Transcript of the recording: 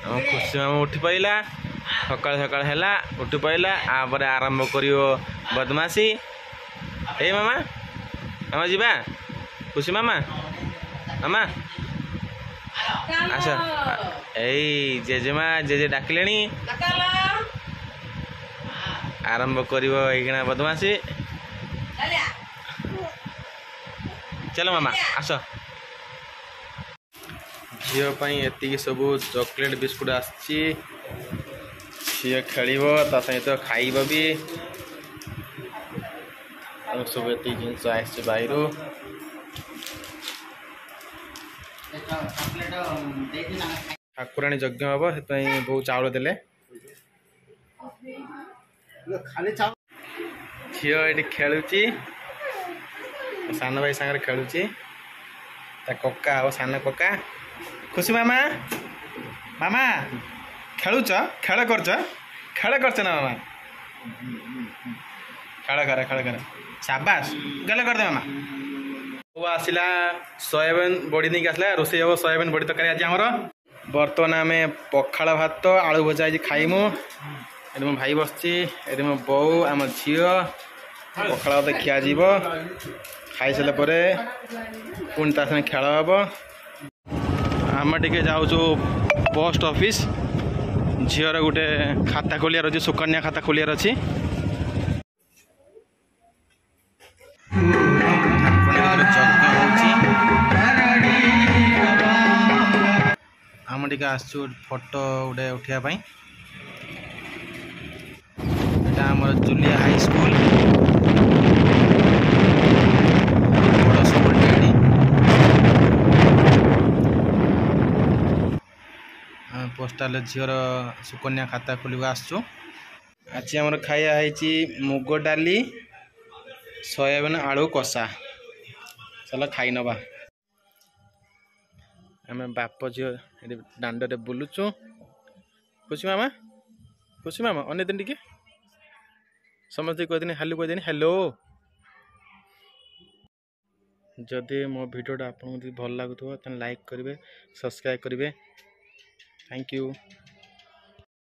ଆମ ଖୁସି ମାମା ଉଠି ପଇଲା ସକାଳ ସକାଳ ହେଲା ଉଠି ପଇଲା ଆପରେ ଆରମ୍ଭ କରିବ ବଦମାସି। ଏଇ ମାମା ମାମା ଯିବା ଖୁସି ମାମା ମାମା ଆସ ଏଇ ଜେଜେମା ଜେଜେ ଡାକିଲେଣି ଆରମ୍ଭ କରିବ ଏଇକିଣା ବଦମାସି। चलो मामा आस झील एतिक सब चॉकलेट बिस्कुट आसी खेल सहित खाइब भी सब ये जिनस आस बाहर ठाकुराणी यज्ञ हम से बहुत चाउल देले झील ये खेलुची सान भाई सागर खेलुची कक्का और सान कक्का खुशी मामा मामा खेलुच खेल कर ना मामा खेल कर शाबाश गले कर दे मामा वो आसला सोयाबीन बड़ी नहीं आसला रोसे हम सोयाबीन बड़ी तरकारी आज आमर बर्तमान आम पखाड़ भात आलू भजा खाइमु ये मो भाई बसची ये मो बो आम झील पखाड़ भात खिया खाई सारे पुणी ता संगे खेल हम आम टे जाऊँ पोस्ट ऑफिस झीर गोटे खाता खोलियार अच्छे सुकन्या खाता खोलियार अच्छी आम टे आसु फोटो गोटे उठापी आम जुलिया हाई स्कूल पोस्टाल झीर सुकन्या खाता खोल आसचु आज आम खाया मुग डाली सोयाबीन आलू कषा चलो खाई नवा आम बाप झील दांडे बुलुचु खुशी मामा अने दिन टे समझते कहते हालू कहते हेलो जदि मो भिडियोटा आपको भल लगुव लाइक करेंगे सब्सक्राइब करेंगे थैंक यू।